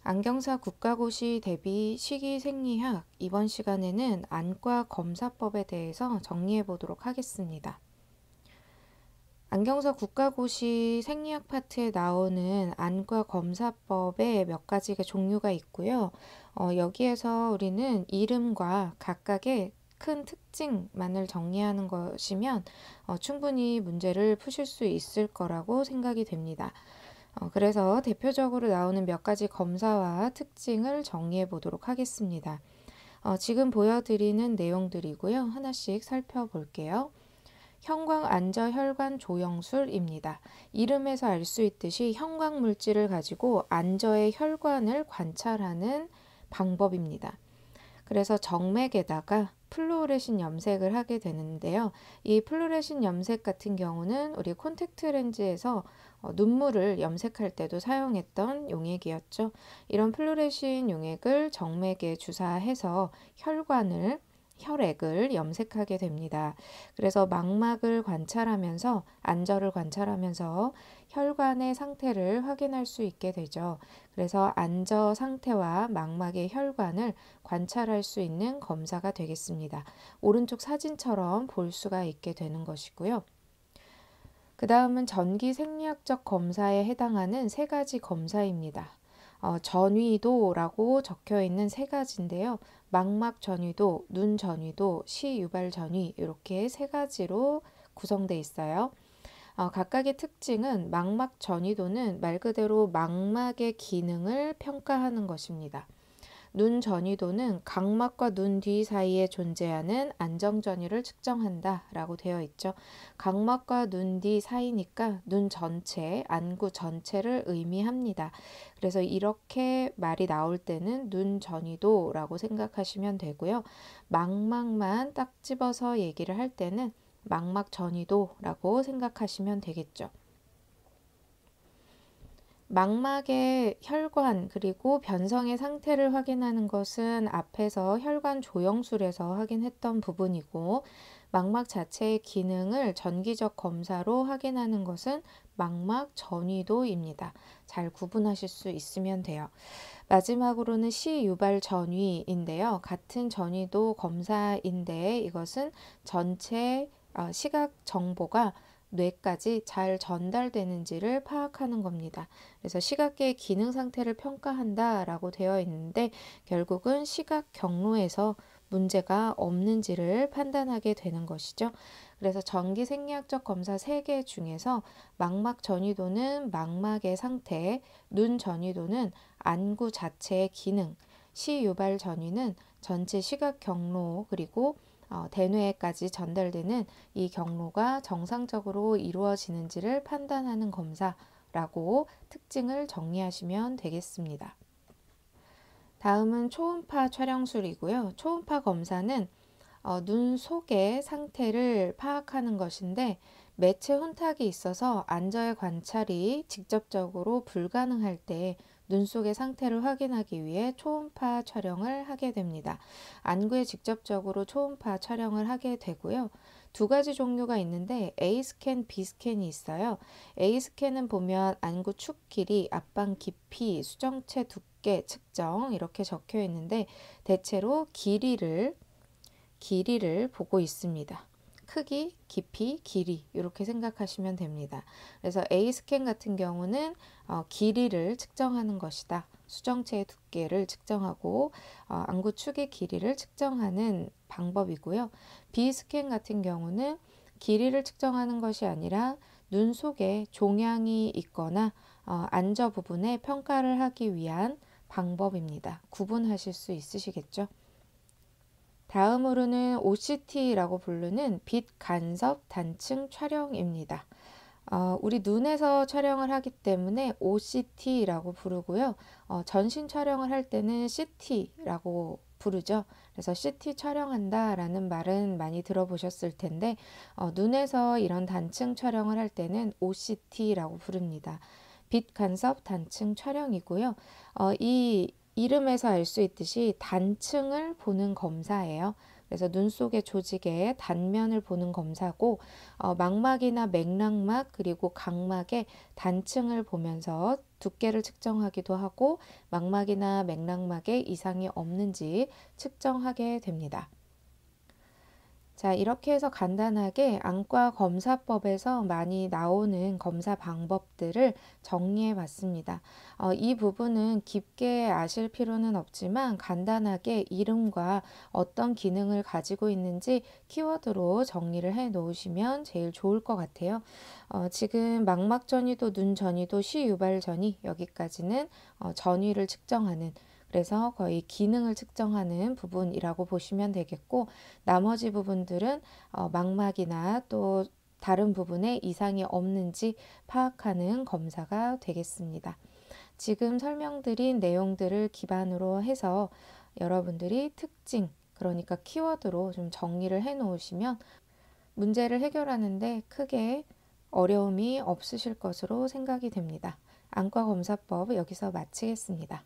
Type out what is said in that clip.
안경사 국가고시 대비 식이생리학 이번 시간에는 안과 검사법에 대해서 정리해 보도록 하겠습니다. 안경사 국가고시 생리학 파트에 나오는 안과 검사법에 몇 가지가 종류가 있고요. 여기에서 우리는 이름과 각각의 큰 특징만을 정리하는 것이면 충분히 문제를 푸실 수 있을 거라고 생각이 됩니다. 그래서 대표적으로 나오는 몇 가지 검사와 특징을 정리해 보도록 하겠습니다. 지금 보여드리는 내용들이고요. 하나씩 살펴볼게요. 형광안저혈관 조영술입니다. 이름에서 알 수 있듯이 형광물질을 가지고 안저의 혈관을 관찰하는 방법입니다. 그래서 정맥에다가 플루오레신 염색을 하게 되는데요. 이 플루오레신 염색 같은 경우는 우리 콘택트 렌즈에서 눈물을 염색할 때도 사용했던 용액이었죠. 이런 플루오레신 용액을 정맥에 주사해서 혈액을 염색하게 됩니다. 그래서 망막을 관찰하면서 안저를 관찰하면서 혈관의 상태를 확인할 수 있게 되죠. 그래서 안저 상태와 망막의 혈관을 관찰할 수 있는 검사가 되겠습니다. 오른쪽 사진처럼 볼 수가 있게 되는 것이고요. 그 다음은 전기생리학적 검사에 해당하는 세 가지 검사입니다. 전위도라고 적혀 있는 세 가지인데요. 망막 전위도, 눈 전위도, 시유발 전위 이렇게 세 가지로 구성되어 있어요. 각각의 특징은 망막 전위도는 말 그대로 망막의 기능을 평가하는 것입니다. 눈 전위도는 각막과 눈 뒤 사이에 존재하는 안정 전위를 측정한다 라고 되어 있죠. 각막과 눈 뒤 사이니까 눈 전체, 안구 전체를 의미합니다. 그래서 이렇게 말이 나올 때는 눈 전위도라고 생각하시면 되고요. 망막만 딱 집어서 얘기를 할 때는 망막 전위도라고 생각하시면 되겠죠. 망막의 혈관 그리고 변성의 상태를 확인하는 것은 앞에서 혈관 조영술에서 확인했던 부분이고, 망막 자체의 기능을 전기적 검사로 확인하는 것은 망막 전위도입니다. 잘 구분하실 수 있으면 돼요. 마지막으로는 시유발 전위인데요. 같은 전위도 검사인데 이것은 전체 시각 정보가 뇌까지 잘 전달되는지를 파악하는 겁니다. 그래서 시각계의 기능 상태를 평가한다라고 되어 있는데 결국은 시각 경로에서 문제가 없는지를 판단하게 되는 것이죠. 그래서 전기생리학적 검사 3개 중에서 망막 전위도는 망막의 상태, 눈 전위도는 안구 자체의 기능, 시유발 전위는 전체 시각 경로 그리고 대뇌까지 전달되는 이 경로가 정상적으로 이루어지는지를 판단하는 검사라고 특징을 정리하시면 되겠습니다. 다음은 초음파 촬영술이고요. 초음파 검사는 눈 속의 상태를 파악하는 것인데 매체 혼탁이 있어서 안저의 관찰이 직접적으로 불가능할 때 눈 속의 상태를 확인하기 위해 초음파 촬영을 하게 됩니다. 안구에 직접적으로 초음파 촬영을 하게 되고요. 두 가지 종류가 있는데 A스캔, B스캔이 있어요. A스캔은 보면 안구 축 길이, 앞방 깊이, 수정체 두께 측정 이렇게 적혀 있는데 대체로 길이를 보고 있습니다. 크기, 깊이, 길이 이렇게 생각하시면 됩니다. 그래서 A스캔 같은 경우는 길이를 측정하는 것이다. 수정체의 두께를 측정하고 안구 축의 길이를 측정하는 방법이고요. B스캔 같은 경우는 길이를 측정하는 것이 아니라 눈 속에 종양이 있거나 안저 부분에 평가를 하기 위한 방법입니다. 구분하실 수 있으시겠죠? 다음으로는 OCT라고 부르는 빛 간섭 단층 촬영입니다. 우리 눈에서 촬영을 하기 때문에 OCT라고 부르고요. 전신 촬영을 할 때는 CT라고 부르죠. 그래서 CT 촬영한다라는 말은 많이 들어보셨을 텐데 눈에서 이런 단층 촬영을 할 때는 OCT라고 부릅니다. 빛 간섭 단층 촬영이고요. 이 이름에서 알 수 있듯이 단층을 보는 검사예요. 그래서 눈 속의 조직의 단면을 보는 검사고 망막이나 맥락막 그리고 각막의 단층을 보면서 두께를 측정하기도 하고 망막이나 맥락막에 이상이 없는지 측정하게 됩니다. 자, 이렇게 해서 간단하게 안과 검사법에서 많이 나오는 검사 방법들을 정리해 봤습니다. 이 부분은 깊게 아실 필요는 없지만 간단하게 이름과 어떤 기능을 가지고 있는지 키워드로 정리를 해 놓으시면 제일 좋을 것 같아요. 지금 망막 전이도, 눈 전이도, 시유발 전이 여기까지는 전위를 측정하는 그래서 거의 기능을 측정하는 부분이라고 보시면 되겠고 나머지 부분들은 망막이나 또 다른 부분에 이상이 없는지 파악하는 검사가 되겠습니다. 지금 설명드린 내용들을 기반으로 해서 여러분들이 특징, 그러니까 키워드로 좀 정리를 해 놓으시면 문제를 해결하는데 크게 어려움이 없으실 것으로 생각이 됩니다. 안과 검사법 여기서 마치겠습니다.